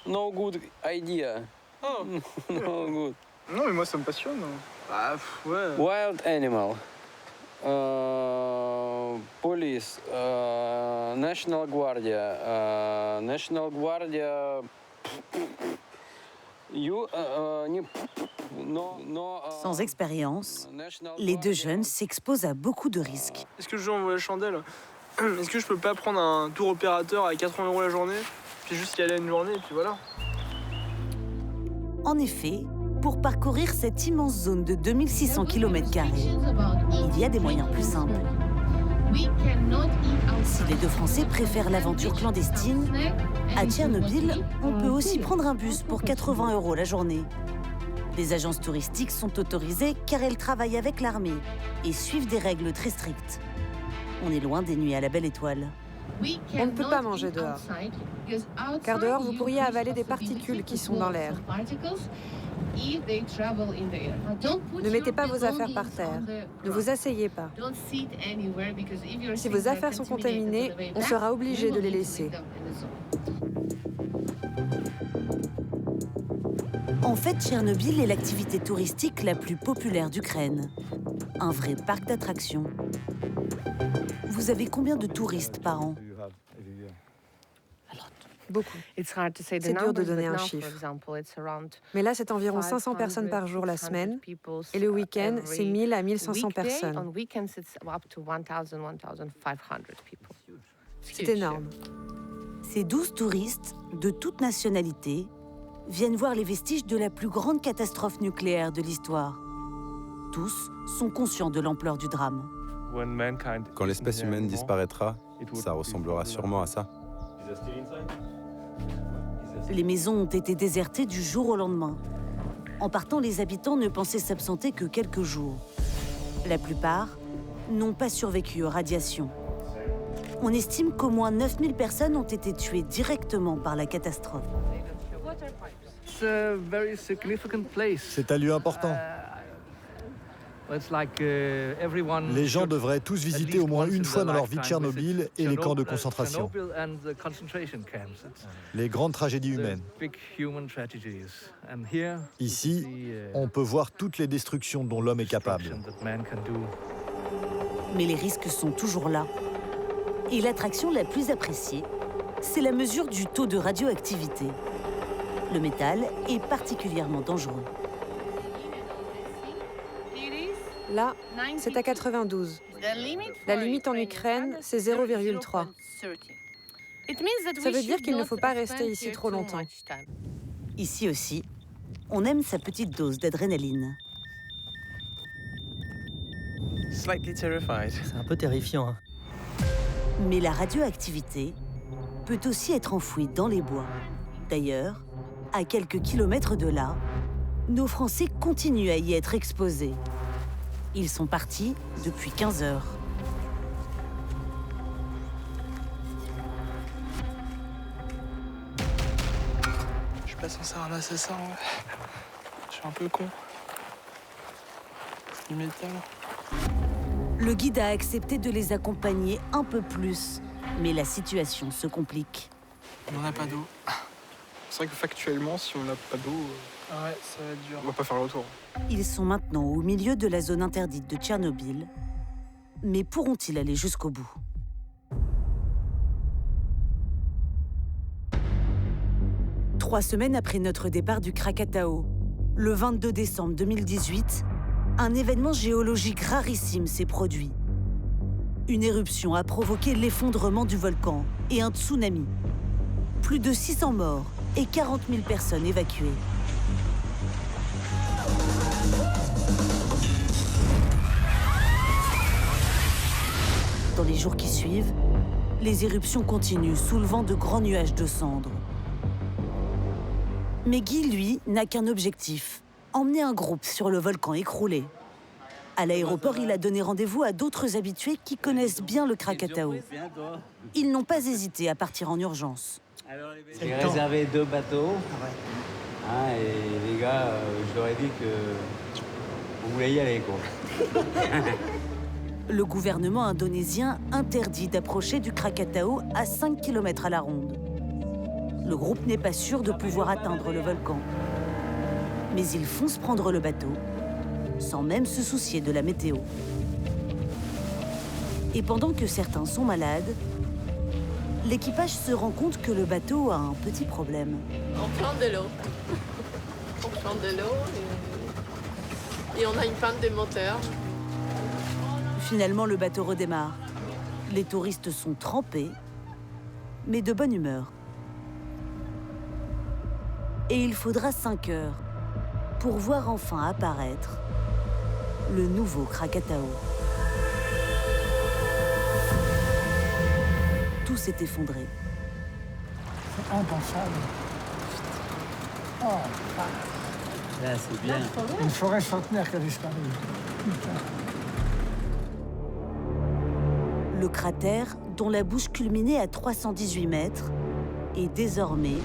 no good idea. Oh. No good. Non, mais moi, ça me passionne. Bah, ouais. Wild animal. Police, National Guardia, Sans expérience, les deux jeunes s'exposent à beaucoup de risques. Est-ce que je envoie la chandelle? Est-ce que je peux pas prendre un tour opérateur à 80 € la journée, puis juste y aller une journée, et puis voilà? En effet, pour parcourir cette immense zone de 2600 km², il y a des moyens plus simples. Si les deux Français préfèrent l'aventure clandestine, à Tchernobyl, on peut aussi prendre un bus pour 80 € la journée. Les agences touristiques sont autorisées car elles travaillent avec l'armée et suivent des règles très strictes. On est loin des nuits à la belle étoile. On ne peut pas manger dehors, car dehors, vous pourriez avaler des particules qui sont dans l'air. Ne mettez pas vos affaires par terre. Ne vous asseyez pas. Si vos affaires sont contaminées, on sera obligé de les laisser. En fait, Tchernobyl est l'activité touristique la plus populaire d'Ukraine. un vrai parc d'attractions. Vous avez combien de touristes par an? Beaucoup. C'est dur de donner un chiffre. Mais là, c'est environ 500 personnes par jour la semaine. Et le week-end, c'est 1000 à 1500 personnes. C'est énorme. Ces 12 touristes, de toute nationalité, viennent voir les vestiges de la plus grande catastrophe nucléaire de l'histoire. Tous sont conscients de l'ampleur du drame. Quand l'espèce humaine disparaîtra, ça ressemblera sûrement à ça. Les maisons ont été désertées du jour au lendemain. En partant, les habitants ne pensaient s'absenter que quelques jours. La plupart n'ont pas survécu aux radiations. On estime qu'au moins 9000 personnes ont été tuées directement par la catastrophe. C'est un lieu important. Les gens devraient tous visiter au moins une fois dans leur vie Tchernobyl et les camps de concentration. Les grandes tragédies humaines. Ici, on peut voir toutes les destructions dont l'homme est capable. Mais les risques sont toujours là. Et l'attraction la plus appréciée, c'est la mesure du taux de radioactivité. Le métal est particulièrement dangereux. Là, c'est à 92. La limite en Ukraine, c'est 0,3. Ça veut dire qu'il ne faut pas rester ici trop longtemps. Ici aussi, on aime sa petite dose d'adrénaline. C'est un peu terrifiant. Hein. Mais la radioactivité peut aussi être enfouie dans les bois. D'ailleurs, à quelques kilomètres de là, nos Français continuent à y être exposés. Ils sont partis depuis 15 heures. Je suis pas censé ramasser ça, ouais. Je suis un peu con. Du métal. Le guide a accepté de les accompagner un peu plus, mais la situation se complique. On n'a pas d'eau. C'est vrai que factuellement, si on n'a pas d'eau, ouais, ça va être dur. On va pas faire le tour. Ils sont maintenant au milieu de la zone interdite de Tchernobyl, mais pourront-ils aller jusqu'au bout? Trois semaines après notre départ du Krakatau, le 22 décembre 2018, un événement géologique rarissime s'est produit. Une éruption a provoqué l'effondrement du volcan et un tsunami. Plus de 600 morts et 40 000 personnes évacuées. Dans les jours qui suivent, les éruptions continuent, soulevant de grands nuages de cendres. Mais Guy, lui, n'a qu'un objectif, emmener un groupe sur le volcan écroulé. À l'aéroport, il a donné rendez-vous à d'autres habitués qui connaissent bien le Krakatau. Ils n'ont pas hésité à partir en urgence. J'ai réservé 2 bateaux. Hein, et les gars, je leur ai dit que vous voulez y aller, quoi. Le gouvernement indonésien interdit d'approcher du Krakatau à 5 km à la ronde. Le groupe n'est pas sûr de pouvoir atteindre le volcan. Mais ils foncent prendre le bateau, sans même se soucier de la météo. Et pendant que certains sont malades, l'équipage se rend compte que le bateau a un petit problème. On prend de l'eau. On prend de l'eau et on a une panne de moteur. Finalement, le bateau redémarre. Les touristes sont trempés, mais de bonne humeur. Et il faudra 5 heures pour voir enfin apparaître le nouveau Krakatau. Tout s'est effondré. C'est impensable. Oh, là, c'est bien. Une forêt centenaire qui a disparu. Putain. Le cratère, dont la bouche culminait à 318 mètres, est désormais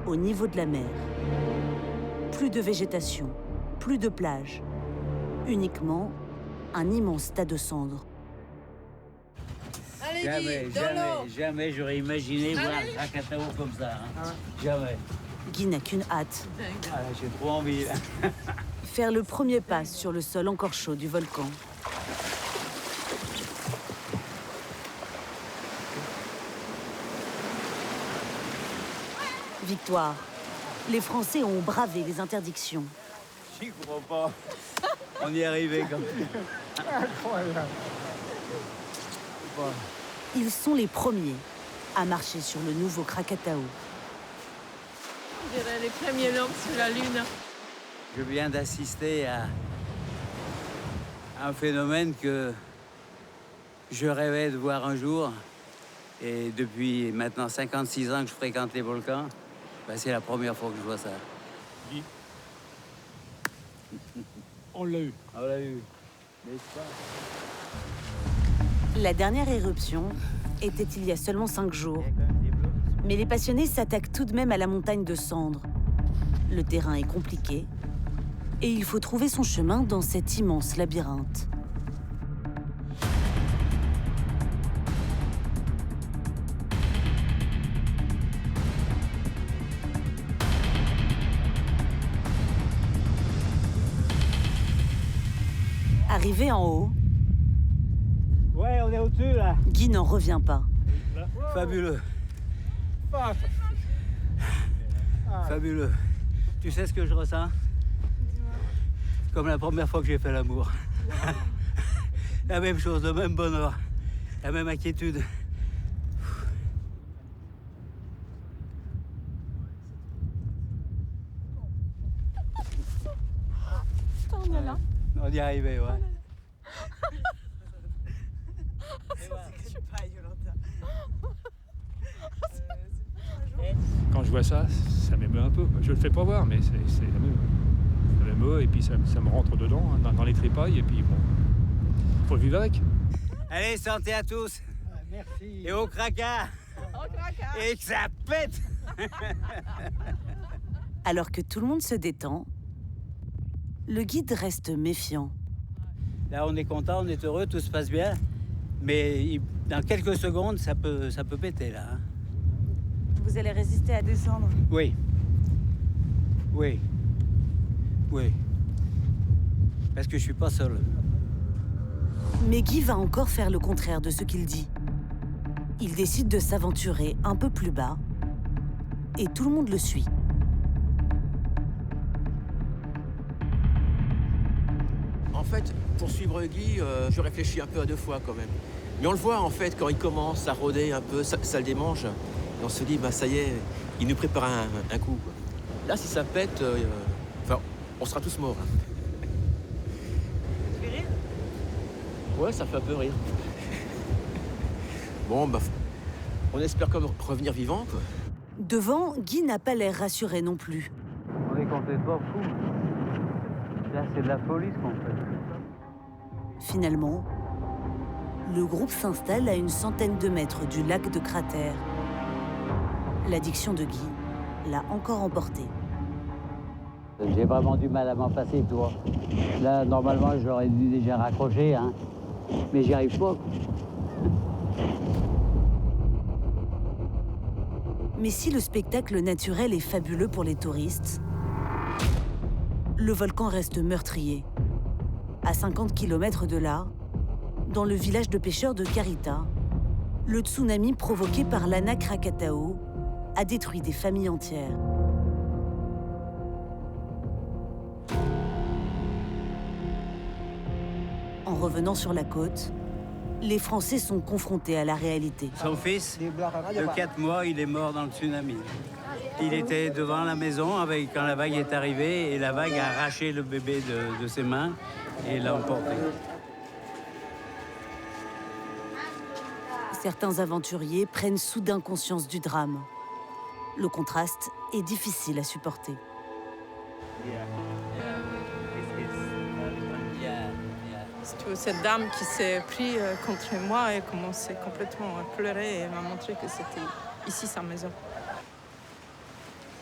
au niveau de la mer. Plus de végétation, plus de plage, uniquement un immense tas de cendres. Jamais j'aurais imaginé voir un Krakatau comme ça. Hein. Jamais. Guy n'a qu'une hâte. J'ai trop envie. Faire le premier pas sur le sol encore chaud du volcan. Victoire. Les Français ont bravé les interdictions. J'y crois pas. On y est arrivé quand même. Incroyable. Ils sont les premiers à marcher sur le nouveau Krakatau. On dirait les premiers hommes sur la Lune. Je viens d'assister à un phénomène que je rêvais de voir un jour. Et depuis maintenant 56 ans que je fréquente les volcans, c'est la première fois que je vois ça. On l'a eu. On l'a eu. La dernière éruption était il y a seulement 5 jours. Mais les passionnés s'attaquent tout de même à la montagne de cendres. Le terrain est compliqué et il faut trouver son chemin dans cet immense labyrinthe. Arrivé en haut, ouais, on est au-dessus là. Guy n'en revient pas. Fabuleux. Fabuleux. Tu sais ce que je ressens? Comme la première fois que j'ai fait l'amour. La même chose, le même bonheur, la même inquiétude. On est là. On y est arrivé, ouais. Quand je vois ça, ça m'émeut un peu. Je le fais pas voir, mais ça m'émeut et puis ça me rentre dedans, dans les tripailles, et puis bon, faut le vivre avec. Allez, santé à tous. Merci. Et au Kraka. Et que ça pète. Alors que tout le monde se détend, le guide reste méfiant. Là, on est content, on est heureux, tout se passe bien. Mais dans quelques secondes, ça peut péter, là. Hein. Vous allez résister à descendre? Oui. Oui. Oui. Parce que je suis pas seul. Mais Guy va encore faire le contraire de ce qu'il dit. Il décide de s'aventurer un peu plus bas et tout le monde le suit. En fait, pour suivre Guy, je réfléchis un peu à 2 fois quand même. Mais on le voit en fait quand il commence à rôder un peu, ça le démange. Et on se dit, bah ça y est, il nous prépare un coup. Quoi. Là, si ça pète, on sera tous morts. Hein. Ça fait rire? Ouais, ça fait un peu rire. Bon, bah, on espère comme revenir vivant, quoi. Devant, Guy n'a pas l'air rassuré non plus. On est complètement fou. Là, c'est de la folie ce qu'on fait. Finalement, le groupe s'installe à une centaine de mètres du lac de cratère. L'addiction de Guy l'a encore emporté. J'ai vraiment du mal à m'en passer, toi. Là, normalement, j'aurais dû déjà raccrocher, hein. Mais j'y arrive pas. Mais si le spectacle naturel est fabuleux pour les touristes, le volcan reste meurtrier. À 50 km de là, dans le village de pêcheurs de Karita, le tsunami provoqué par l'Ana Krakatau a détruit des familles entières. En revenant sur la côte, les Français sont confrontés à la réalité. Son fils, de 4 mois, il est mort dans le tsunami. Il était devant la maison quand la vague est arrivée et la vague a arraché le bébé de ses mains et l'a emporté. Certains aventuriers prennent soudain conscience du drame. Le contraste est difficile à supporter. Cette dame qui s'est prise contre moi et commençait complètement à pleurer et m'a montré que c'était ici sa maison.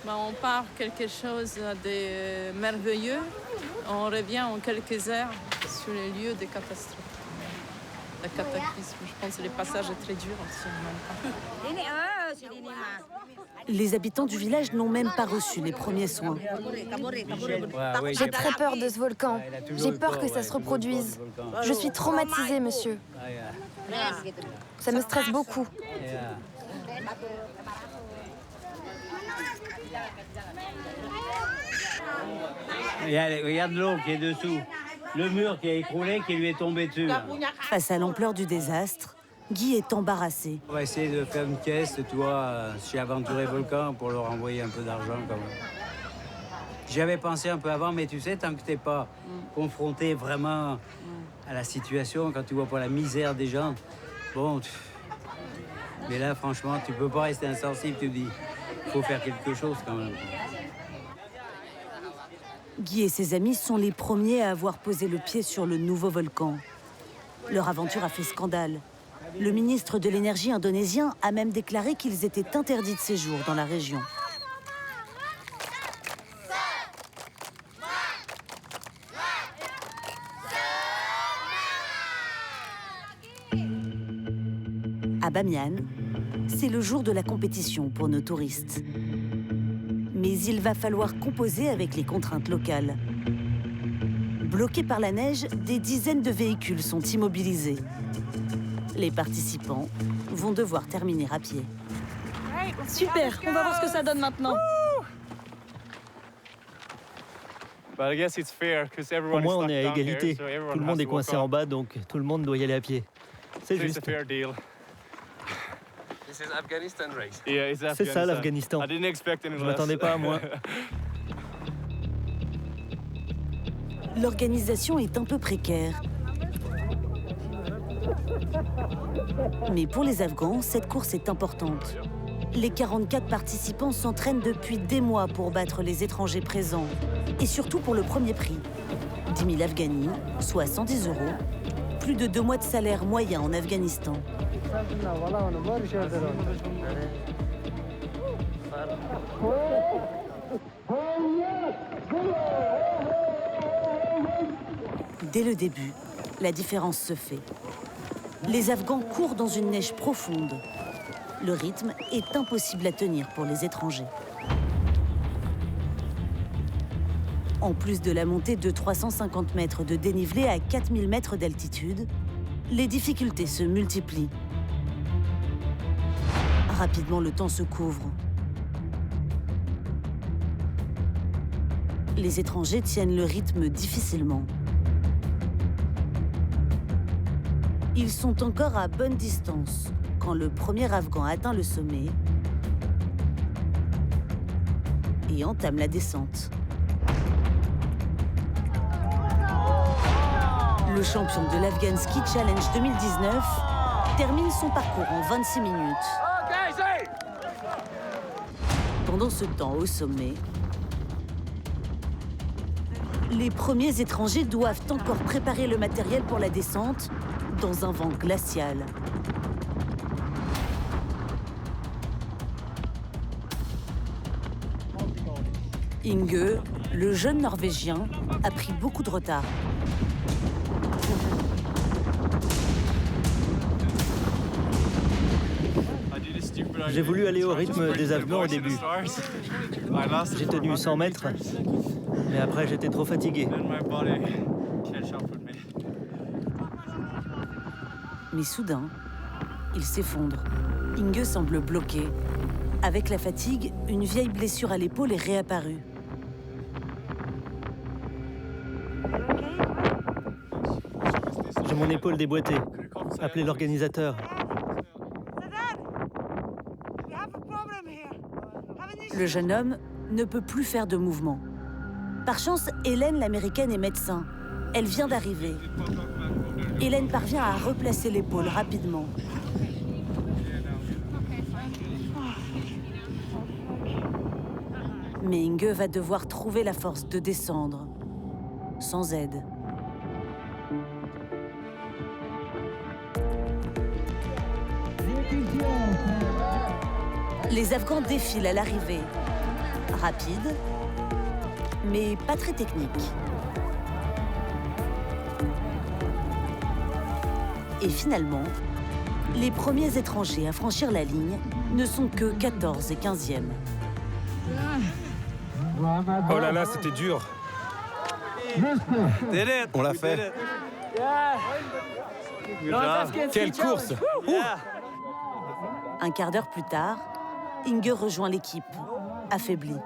On part quelque chose de merveilleux. On revient en quelques heures sur les lieux de catastrophe. la cataclysme. Je pense que le passage est très dur aussi en même temps. Les habitants du village n'ont même pas reçu les premiers soins. J'ai très peur de ce volcan. J'ai peur que ça se reproduise. Je suis traumatisée, monsieur. Ça me stresse beaucoup. Regarde l'eau qui est dessous. Le mur qui a écroulé, qui lui est tombé dessus. Là. Face à l'ampleur du désastre, Guy est embarrassé. On va essayer de faire une caisse, tu vois, chez Aventuré Volcan pour leur envoyer un peu d'argent quand même. J'y avais pensé un peu avant, mais tu sais, tant que t'es pas confronté vraiment à la situation, quand tu vois pas la misère des gens, bon... Mais là, franchement, tu peux pas rester insensible, tu te dis, il faut faire quelque chose quand même. Guy et ses amis sont les premiers à avoir posé le pied sur le nouveau volcan. Leur aventure a fait scandale. Le ministre de l'énergie indonésien a même déclaré qu'ils étaient interdits de séjour dans la région. À Bamiyan, c'est le jour de la compétition pour nos touristes. Mais il va falloir composer avec les contraintes locales. Bloqués par la neige, des dizaines de véhicules sont immobilisés. Les participants vont devoir terminer à pied. Super, on va voir ce que ça donne maintenant. Au moins, on est à égalité. Tout le monde est coincé en bas, donc tout le monde doit y aller à pied. C'est juste. C'est ça l'Afghanistan. Je ne m'attendais pas à moins. L'organisation est un peu précaire. Mais pour les Afghans, cette course est importante. Les 44 participants s'entraînent depuis des mois pour battre les étrangers présents. Et surtout pour le premier prix. 10 000 Afghani, soit 110 €. Plus de 2 mois de salaire moyen en Afghanistan. Dès le début, la différence se fait. Les Afghans courent dans une neige profonde. Le rythme est impossible à tenir pour les étrangers. En plus de la montée de 350 mètres de dénivelé à 4000 mètres d'altitude, les difficultés se multiplient. Rapidement, le temps se couvre. Les étrangers tiennent le rythme difficilement. Ils sont encore à bonne distance quand le premier Afghan atteint le sommet et entame la descente. Le champion de l'Afghan Ski Challenge 2019 termine son parcours en 26 minutes. Pendant ce temps, au sommet, les premiers étrangers doivent encore préparer le matériel pour la descente dans un vent glacial. Inge, le jeune Norvégien, a pris beaucoup de retard. J'ai voulu aller au rythme des Afghans au début. J'ai tenu 100 mètres, mais après j'étais trop fatigué. Mais soudain, il s'effondre. Inge semble bloqué. Avec la fatigue, une vieille blessure à l'épaule est réapparue. J'ai mon épaule déboîtée. Appelez l'organisateur. Le jeune homme ne peut plus faire de mouvement. Par chance, Hélène, l'américaine, est médecin. Elle vient d'arriver. Hélène parvient à replacer l'épaule rapidement. Mais Inge va devoir trouver la force de descendre, sans aide. Les Afghans défilent à l'arrivée. Rapide, mais pas très technique. Et finalement, les premiers étrangers à franchir la ligne ne sont que 14 et 15e. Oh là là, c'était dur. On l'a fait. Quelle course! Un quart d'heure plus tard, Inge rejoint l'équipe, affaiblie.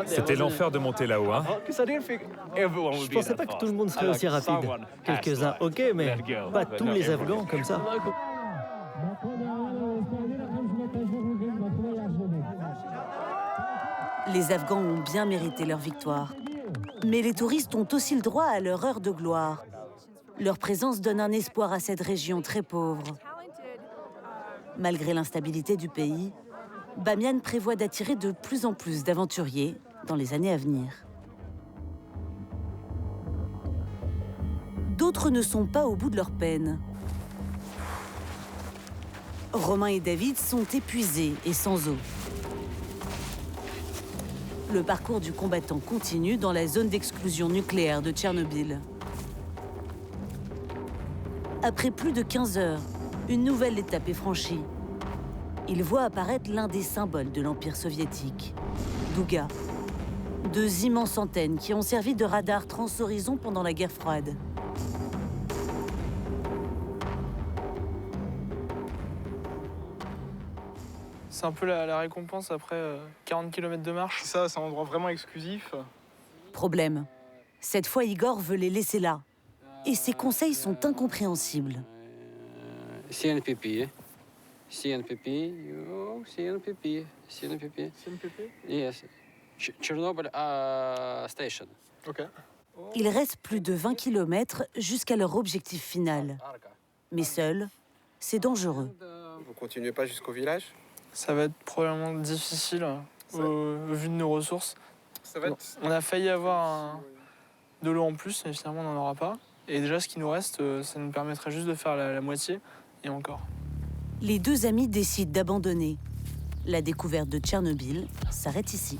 C'était l'enfer de monter là-haut, hein? Je pensais pas que tout le monde serait aussi rapide. Quelques-uns, ok, mais pas tous les Afghans comme ça. Les Afghans ont bien mérité leur victoire. Mais les touristes ont aussi le droit à leur heure de gloire. Leur présence donne un espoir à cette région très pauvre. Malgré l'instabilité du pays, Bamiyan prévoit d'attirer de plus en plus d'aventuriers dans les années à venir. D'autres ne sont pas au bout de leur peine. Romain et David sont épuisés et sans eau. Le parcours du combattant continue dans la zone d'exclusion nucléaire de Tchernobyl. Après plus de 15 heures, une nouvelle étape est franchie. Il voit apparaître l'un des symboles de l'Empire soviétique, Douga. 2 immenses antennes qui ont servi de radar transhorizon pendant la guerre froide. C'est un peu la récompense après 40 km de marche. Ça, c'est un endroit vraiment exclusif. Problème. Cette fois, Igor veut les laisser là. Et ses conseils sont incompréhensibles. CNPP. CNPP. Oh, CNPP. CNPP. CNPP? Yes. Chernobyl Station. Ok. Il reste plus de 20 km jusqu'à leur objectif final. Mais seul, c'est dangereux. Vous continuez pas jusqu'au village? Ça va être probablement difficile au vu de nos ressources. On a failli avoir de l'eau en plus, mais finalement on n'en aura pas. Et déjà, ce qui nous reste, ça nous permettrait juste de faire la moitié et encore. Les 2 amis décident d'abandonner. La découverte de Tchernobyl s'arrête ici.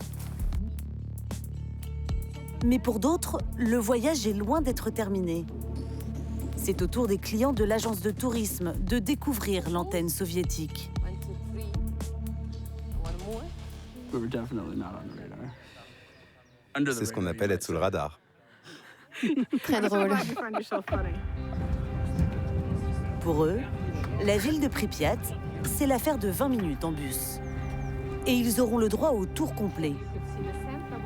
Mais pour d'autres, le voyage est loin d'être terminé. C'est au tour des clients de l'agence de tourisme de découvrir l'antenne soviétique. C'est ce qu'on appelle être sous le radar. Très drôle. Pour eux, la ville de Pripyat, c'est l'affaire de 20 minutes en bus. Et ils auront le droit au tour complet.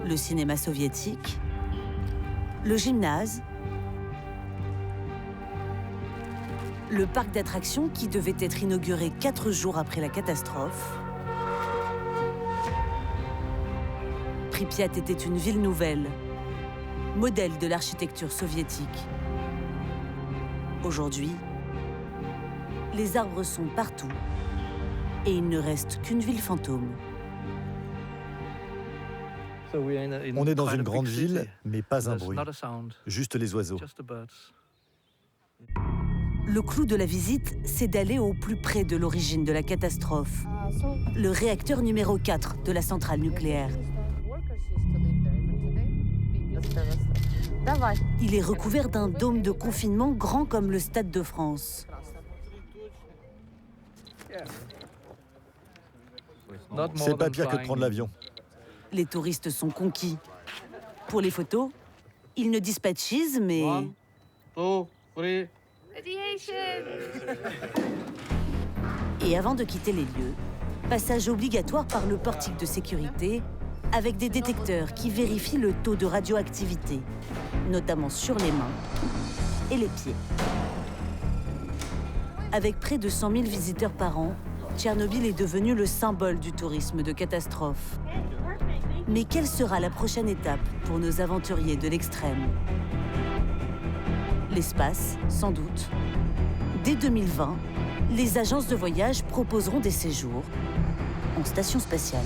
Le cinéma soviétique, le gymnase, le parc d'attractions qui devait être inauguré 4 jours après la catastrophe. Pripyat était une ville nouvelle, modèle de l'architecture soviétique. Aujourd'hui, les arbres sont partout et il ne reste qu'une ville fantôme. On est dans une grande ville, mais pas un bruit, juste les oiseaux. Le clou de la visite, c'est d'aller au plus près de l'origine de la catastrophe, le réacteur numéro 4 de la centrale nucléaire. Il est recouvert d'un dôme de confinement grand comme le Stade de France. C'est pas pire que de prendre l'avion. Les touristes sont conquis. Pour les photos, ils ne disent pas cheese, mais... Et avant de quitter les lieux, passage obligatoire par le portique de sécurité, avec des détecteurs qui vérifient le taux de radioactivité, notamment sur les mains et les pieds. Avec près de 100 000 visiteurs par an, Tchernobyl est devenu le symbole du tourisme de catastrophe. Mais quelle sera la prochaine étape pour nos aventuriers de l'extrême? L'espace, sans doute. Dès 2020, les agences de voyage proposeront des séjours en station spatiale.